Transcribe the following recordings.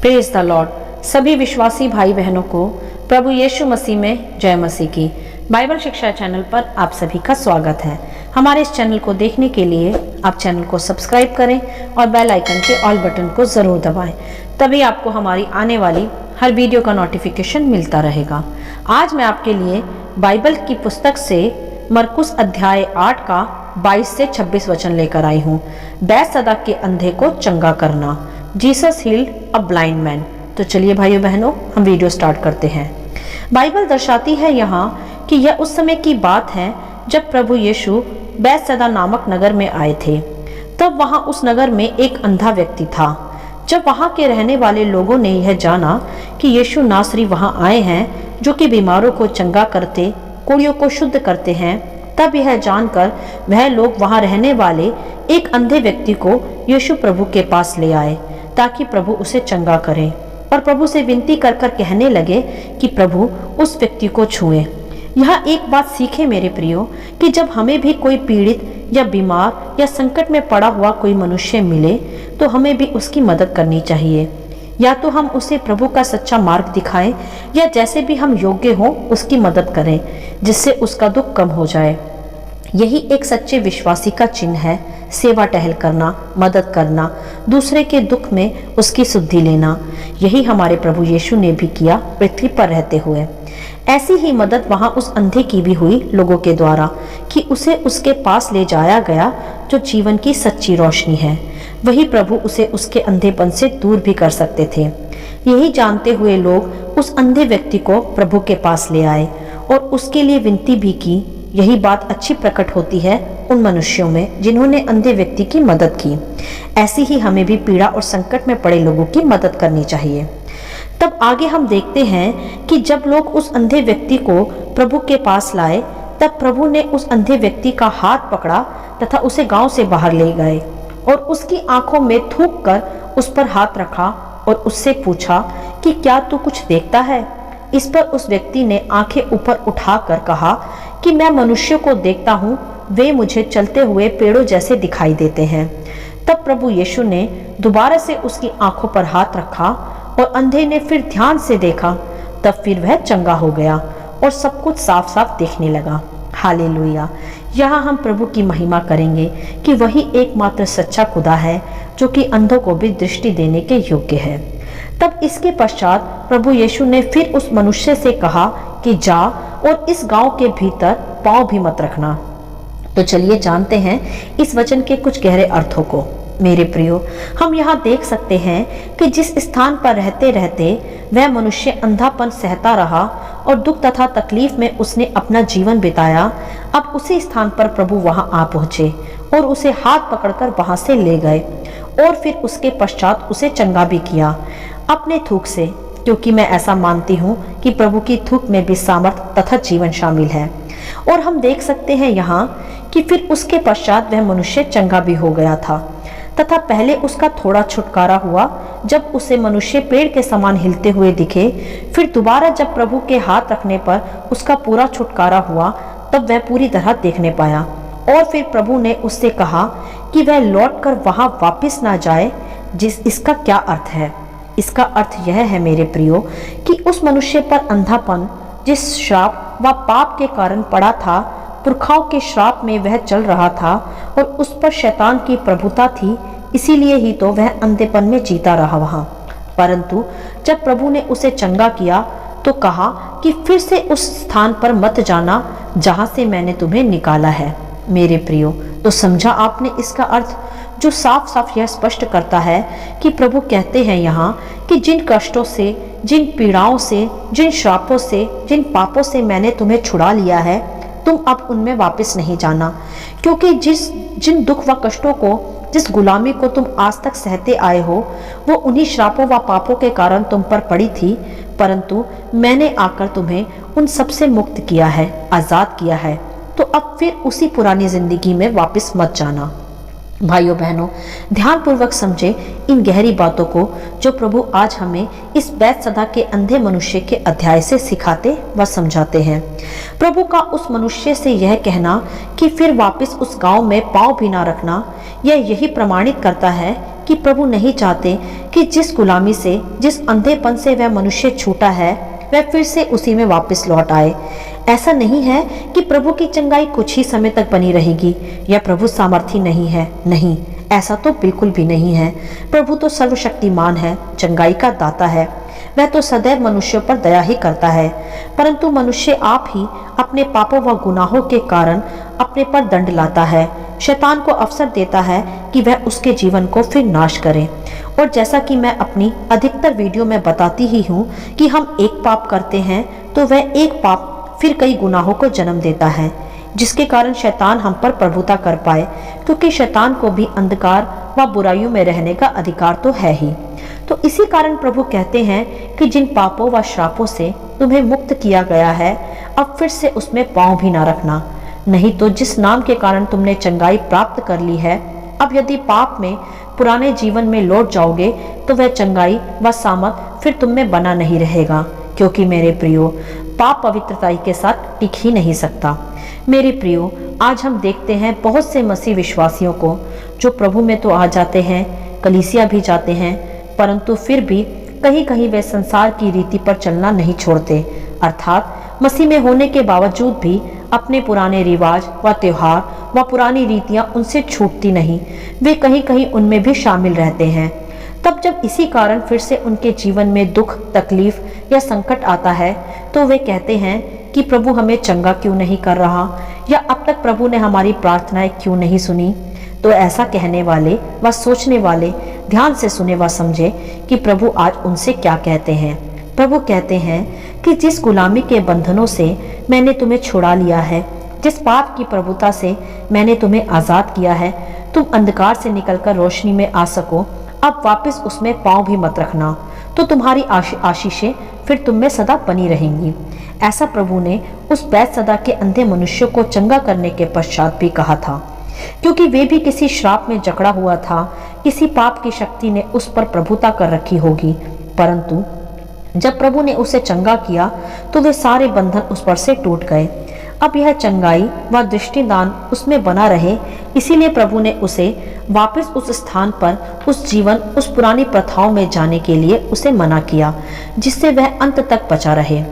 Praise the Lord. सभी विश्वासी भाई बहनों को प्रभु यीशु मसीह में जय मसीह की बाइबल शिक्षा चैनल पर आप सभी का स्वागत है। हमारे इस चैनल को देखने के लिए आप चैनल को सब्सक्राइब करें और बेल आइकन के ऑल बटन को ज़रूर दबाएं, तभी आपको हमारी आने वाली हर वीडियो का नोटिफिकेशन मिलता रहेगा। आज मैं आपके लिए बाइबल की पुस्तक से मरकुस अध्याय 8 का 22 से 26 वचन लेकर आई हूँ। बैतसैदा के अंधे को चंगा करना, Jesus healed a blind man. तो चलिए भाइयों बहनों, हम वीडियो स्टार्ट करते हैं। बाइबल दर्शाती है यहाँ कि यह उस समय की बात है जब प्रभु यीशु बैतसैदा नामक नगर में आए थे। तब वहाँ उस नगर में एक अंधा व्यक्ति था। जब वहाँ के रहने वाले लोगों ने यह जाना कि यीशु नासरी वहाँ आए हैं, जो कि बीमारों को चंगा करते, कोढ़ियों को शुद्ध करते हैं, तब यह जानकर वह लोग वहाँ रहने वाले एक अंधे व्यक्ति को यीशु प्रभु के पास ले आए ताकि प्रभु उसे चंगा करें, और प्रभु से विनती कर कर कहने लगे कि प्रभु उस व्यक्ति को छुएं। यह एक बात सीखे मेरे प्रियो कि जब हमें भी कोई पीड़ित या बीमार या संकट में पड़ा हुआ कोई मनुष्य मिले तो हमें भी उसकी मदद करनी चाहिए। या तो हम उसे प्रभु का सच्चा मार्ग दिखाएं या जैसे भी हम योग्य हों उसकी मदद करें, जिससे उसका दुख कम हो जाए। यही एक सच्चे विश्वासी का चिन्ह है, सेवा टहल करना, मदद करना, दूसरे के दुख में उसकी सुधि लेना। यही हमारे प्रभु यीशु ने भी किया पृथ्वी पर रहते हुए। ऐसी ही मदद वहाँ उस अंधे की भी हुई लोगों के द्वारा कि उसे उसके पास ले जाया गया जो जीवन की सच्ची रोशनी है। वही प्रभु उसे उसके अंधेपन से दूर भी कर सकते थे। यही जानते हुए लोग उस अंधे व्यक्ति को प्रभु के पास ले आए और उसके लिए विनती भी की। यही बात अच्छी प्रकट होती है उन मनुष्यों में जिन्होंने अंधे व्यक्ति की मदद की। ऐसी ही हमें भी पीड़ा और संकट में पड़े लोगों की मदद करनी चाहिए। तब आगे हम देखते हैं कि जब लोग उस अंधे व्यक्ति को प्रभु के पास लाए, तब प्रभु ने उस अंधे व्यक्ति का हाथ पकड़ा तथा उसे गांव से बाहर ले गए और उसकी आंखों में थूक कर उस पर हाथ रखा और उससे पूछा कि क्या तू कुछ देखता है? इस पर उस व्यक्ति ने आंखें ऊपर उठाकर कहा कि मैं मनुष्य को देखता हूँ, वे मुझे चलते हुए पेड़ों जैसे दिखाई देते हैं। तब प्रभु यीशु ने दोबारा से उसकी आंखों पर हाथ रखा और अंधे ने फिर ध्यान से देखा। तब फिर वह चंगा हो गया और सब कुछ साफ साफ देखने लगा। हालेलुया। यहाँ हम प्रभु की महिमा करेंगे कि वही एकमात्र सच्चा खुदा है जो कि अंधों को भी दृष्टि देने के योग्य है। तब इसके पश्चात प्रभु यीशु ने फिर उस मनुष्य से कहा कि जा और इस गांव के भीतर पांव भी मत रखना। तो चलिए जानते हैं इस वचन के कुछ गहरे अर्थों को। मेरे प्रियो, हम यहाँ देख सकते हैं कि जिस स्थान पर रहते रहते वह मनुष्य अंधापन सहता रहा और दुख तथा तकलीफ में उसने अपना जीवन बिताया, अब उसी स्थान पर प्रभु वहाँ आ पहुँचे और उसे हाथ पकड़कर वहाँ से ले गए और फिर उसके पश्चात उसे चंगा भी किया अपने थूक से, क्योंकि मैं ऐसा मानती हूँ कि प्रभु की थूक में भी सामर्थ तथा जीवन शामिल है। और हम देख सकते हैं यहाँ कि फिर उसके पश्चात वह मनुष्य चंगा भी हो गया था तथा पहले उसका थोड़ा छुटकारा हुआ जब उसे मनुष्य पेड़ के समान हिलते हुए दिखे। फिर दोबारा जब प्रभु के हाथ रखने पर उसका पूरा छुटकारा हुआ, तब वह पूरी तरह देखने पाया। और फिर प्रभु ने उससे कहा कि वह लौटकर वहां वापस ना जाए। इसका क्या अर्थ है? इसका अर्थ यह है मेरे प्रियो कि उस मनुष्य पर अंधापन, जिस श्राप व पाप के कारण पड़ा था, पुरखाओं के श्राप में वह चल रहा था और उस पर शैतान की प्रभुता थी, इसीलिए ही तो वह अंधेपन में जीता रहा वहाँ। परंतु जब प्रभु ने उसे चंगा किया तो कहा कि फिर से उस स्थान पर मत जाना जहाँ से मैंने तुम्हें निकाला है। मेरे प्रियो, तो समझा आपने इसका अर्थ, जो साफ साफ यह स्पष्ट करता है कि प्रभु कहते हैं यहाँ कि जिन कष्टों से, जिन पीड़ाओं से, जिन श्रापों से, जिन पापों से मैंने तुम्हें छुड़ा लिया है, तुम अब उनमें वापस नहीं जाना। क्योंकि जिन दुख व कष्टों को, जिस गुलामी को तुम आज तक सहते आए हो, वो उन्हीं श्रापों व पापों के कारण तुम पर पड़ी थी। परंतु मैंने आकर तुम्हें उन सब से मुक्त किया है, आज़ाद किया है। तो अब फिर उसी पुरानी जिंदगी में वापस मत जाना। भाइयों बहनों, ध्यानपूर्वक समझे इन गहरी बातों को जो प्रभु आज हमें इस बैतसैदा के अंधे मनुष्य के अध्याय से सिखाते व समझाते हैं। प्रभु का उस मनुष्य से यह कहना कि फिर वापस उस गांव में पांव भी ना रखना, यह यही प्रमाणित करता है कि प्रभु नहीं चाहते कि जिस गुलामी से, जिस अंधेपन से वह मनुष्य छूटा है, वह फिर से उसी में वापस लौट आए। ऐसा नहीं है कि प्रभु की चंगाई कुछ ही समय तक बनी रहेगी या प्रभु सामर्थी नहीं है। नहीं, ऐसा तो बिल्कुल भी नहीं है। प्रभु तो सर्वशक्तिमान है, चंगाई का दाता है। वह तो सदैव मनुष्यों पर दया ही करता है, परंतु मनुष्य आप ही अपने पापों व गुनाहों के कारण अपने पर दंड लाता है। शैतान को अवसर देता है कि वह उसके जीवन को फिर नाश करे। और जैसा कि मैं अपनी अधिकतर वीडियो में बताती ही हूँ कि हम एक पाप करते हैं तो वह एक पाप फिर कई गुनाहों को जन्म देता है, जिसके कारण शैतान हम पर प्रभुता कर पाए, क्योंकि शैतान को भी अंधकार व बुराइयों में रहने का अधिकार तो है ही। तो इसी कारण प्रभु कहते हैं कि जिन पापों व श्रापों से तुम्हें मुक्त किया गया है, अब फिर से उसमें पांव भी ना रखना। नहीं तो जिस नाम के कारण तुमने चंगाई प्राप्त कर ली है, अब यदि पाप में पुराने जीवन में लौट जाओगे तो वह चंगाई व सामर्थ फिर तुम में बना नहीं रहेगा, क्योंकि मेरे प्रियो, पाप पवित्रता के साथ टिक ही नहीं सकता। मेरे प्रियो, आज हम देखते हैं बहुत से मसीह विश्वासियों को जो प्रभु में तो आ जाते हैं, कलीसिया भी जाते हैं, परंतु फिर भी कहीं कहीं वे संसार की रीति पर चलना नहीं छोड़ते। अर्थात मसीह में होने के बावजूद भी अपने पुराने रिवाज व त्योहार व पुरानी रीतियां उनसे छूटती नहीं, वे कहीं कहीं उनमें भी शामिल रहते हैं। तब जब इसी कारण फिर से उनके जीवन में दुख, तकलीफ या संकट आता है तो वे कहते हैं कि प्रभु हमें चंगा क्यों नहीं कर रहा, या अब तक प्रभु ने हमारी प्रार्थनाएं क्यों नहीं सुनी। तो ऐसा कहने वाले व सोचने वाले ध्यान से सुने व समझे कि प्रभु आज उनसे क्या कहते हैं। प्रभु कहते हैं कि जिस गुलामी के बंधनों से मैंने तुम्हें छुड़ा लिया है, जिस पाप की प्रभुता से मैंने तुम्हें आजाद किया है, तुम अंधकार से निकलकर रोशनी में आ सको, अब वापस उसमें पांव भी मत रखना, तो तुम्हारी आशीषें फिर तुम में सदा बनी रहेंगी। ऐसा प्रभु ने उस बैतसैदा के अंधे मनुष्य को चंगा करने के पश्चात भी कहा था, क्योंकि वे भी किसी श्राप में जकड़ा हुआ था, किसी पाप की शक्ति ने उस पर प्रभुता कर रखी होगी। परंतु जब प्रभु ने उसे चंगा किया तो वे सारे बंधन उस पर से टूट गए। अब यह चंगाई व दृष्टिदान उसमें बना रहे, इसीलिए प्रभु ने उसे वापस उस स्थान पर, उस जीवन, उस पुरानी प्रथाओं में जाने के लिए उसे मना किया, जिससे वह अंत तक बचा रहे।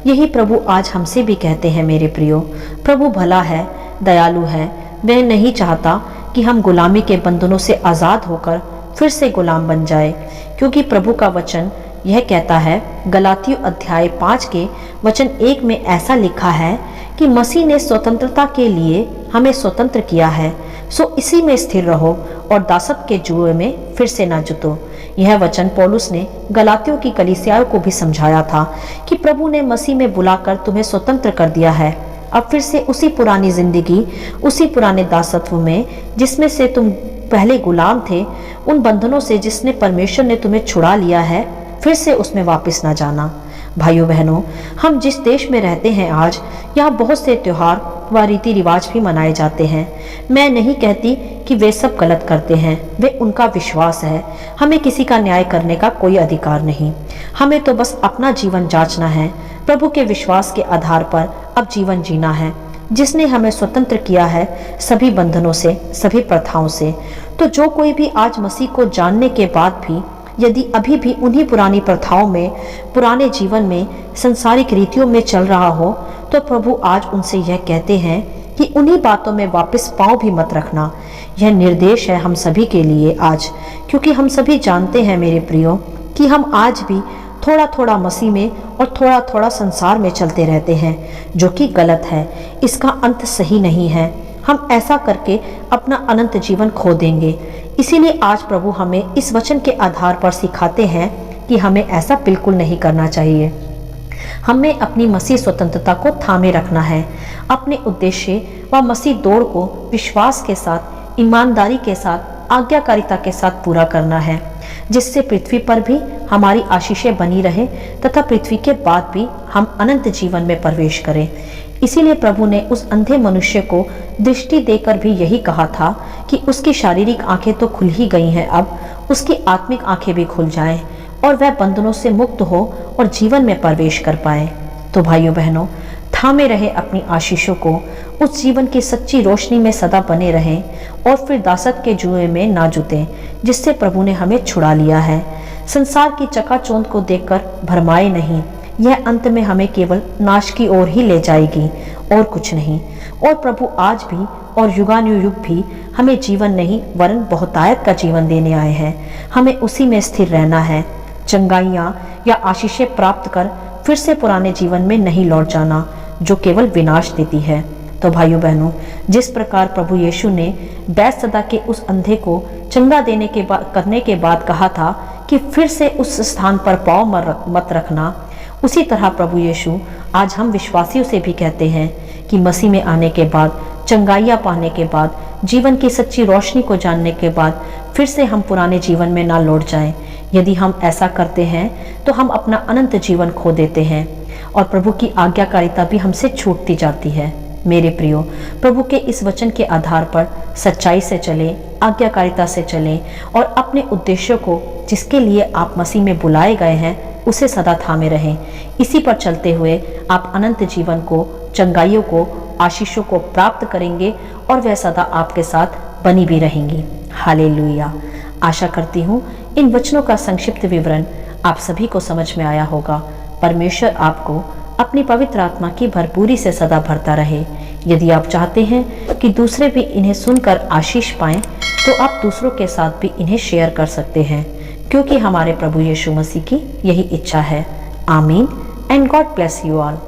यही प्रभु आज हमसे भी कहते हैं मेरे प्रियो। प्रभु भला है, दयालु है। वह नहीं चाहता कि हम गुलामी के बंधनों से आज़ाद होकर फिर से गुलाम बन जाए, क्योंकि प्रभु का वचन यह कहता है, गलातियों अध्याय 5 के वचन 1 में ऐसा लिखा है कि मसीह ने स्वतंत्रता के लिए हमें स्वतंत्र किया है, सो इसी में स्थिर रहो और दासत्व के जुए में फिर से ना जुटो। यह वचन पौलुस ने गलातियों की कलीसियाओं को भी समझाया था कि प्रभु ने मसीह में बुलाकर तुम्हें स्वतंत्र कर दिया है। अब फिर से उसी पुरानी जिंदगी, उसी पुराने दासत्व में जिसमें से तुम पहले गुलाम थे, उन बंधनों से जिसने परमेश्वर ने तुम्हें छुड़ा लिया है, फिर से उसमें वापस ना जाना। भाइयों बहनों, हम जिस देश में रहते हैं आज, यहाँ बहुत से त्योहार व रीति रिवाज भी मनाए जाते हैं। मैं नहीं कहती कि वे सब गलत करते हैं, वे उनका विश्वास है। हमें किसी का न्याय करने का कोई अधिकार नहीं। हमें तो बस अपना जीवन जांचना है, प्रभु के विश्वास के आधार पर अब जीवन जीना है, जिसने हमें स्वतंत्र किया है सभी बंधनों से, सभी प्रथाओं से। तो जो कोई भी आज मसीह को जानने के बाद भी यदि अभी भी उन्हीं पुरानी प्रथाओं में, पुराने जीवन में, संसारिक रीतियों में चल रहा हो, तो प्रभु आज उनसे यह कहते हैं कि उन्हीं बातों में वापस पांव भी मत रखना। यह निर्देश है हम सभी के लिए आज, क्योंकि हम सभी जानते हैं मेरे प्रियो कि हम आज भी थोड़ा थोड़ा मसीह में और थोड़ा थोड़ा संसार में चलते रहते हैं, जो कि गलत है। इसका अंत सही नहीं है। हम ऐसा करके अपना अनंत जीवन खो देंगे। इसीलिए आज प्रभु हमें इस वचन के आधार पर सिखाते हैं कि हमें ऐसा बिल्कुल नहीं करना चाहिए। हमें अपनी मसीह स्वतंत्रता को थामे रखना है, अपने उद्देश्य व मसीह दौड़ को विश्वास के साथ, ईमानदारी के साथ, आज्ञाकारिता के साथ पूरा करना है, जिससे पृथ्वी पर भी हमारी आशीषें बनी रहे तथा पृथ्वी के बाद भी हम अनंत जीवन में प्रवेश करें। इसीलिए प्रभु ने उस अंधे मनुष्य को दृष्टि देकर भी यही कहा था कि उसकी शारीरिक आंखें तो खुल ही गई हैं, अब उसकी आत्मिक आंखें भी खुल जाएं और वह बंधनों से मुक्त हो और जीवन में प्रवेश कर पाए। तो भाइयों बहनों, थामे रहे अपनी आशीषों को उस जीवन की सच्ची रोशनी में सदा बने रहें और फिर दासत के जुए में ना जुटें जिससे प्रभु ने हमें छुड़ा लिया है। संसार की चकाचौंध को देखकर भरमाए नहीं, यह अंत में हमें केवल नाश की ओर ही ले जाएगी और कुछ नहीं। और प्रभु आज भी और युगानुयुग भी हमें जीवन नहीं वरन बहुतायत का जीवन देने आए हैं। हमें उसी में स्थिर रहना है, चंगाइयाँ या आशीषें प्राप्त कर फिर से पुराने जीवन में नहीं लौट जाना जो केवल विनाश देती है। तो भाइयों बहनों, जिस प्रकार प्रभु यीशु ने बैतसैदा के उस अंधे को चंगा करने के बाद कहा था कि फिर से उस स्थान पर पाँव मत रखना, उसी तरह प्रभु यीशु आज हम विश्वासियों से भी कहते हैं कि मसीह में आने के बाद, चंगाइयाँ पाने के बाद, जीवन की सच्ची रोशनी को जानने के बाद फिर से हम पुराने जीवन में ना लौट जाएं। यदि हम ऐसा करते हैं तो हम अपना अनंत जीवन खो देते हैं और प्रभु की आज्ञाकारिता भी हमसे छूटती जाती है। मेरे प्रियो, प्रभु के इस वचन के आधार पर सच्चाई से चलें, आज्ञाकारिता से चलें और अपने उद्देश्यों को जिसके लिए आप मसीह में बुलाए गए हैं उसे सदा थामे रहें। इसी पर चलते हुए आप अनंत जीवन को, चंगाइयों को, आशीषों को प्राप्त करेंगे और वह सदा आपके साथ बनी भी रहेंगी। हालेलुया। आशा करती हूँ इन वचनों का संक्षिप्त विवरण आप सभी को समझ में आया होगा। परमेश्वर आपको अपनी पवित्र आत्मा की भरपूरी से सदा भरता रहे। यदि आप चाहते हैं कि दूसरे भी इन्हें सुनकर आशीष पाएं, तो आप दूसरों के साथ भी इन्हें शेयर कर सकते हैं, क्योंकि हमारे प्रभु यीशु मसीह की यही इच्छा है। आमीन and God bless you all.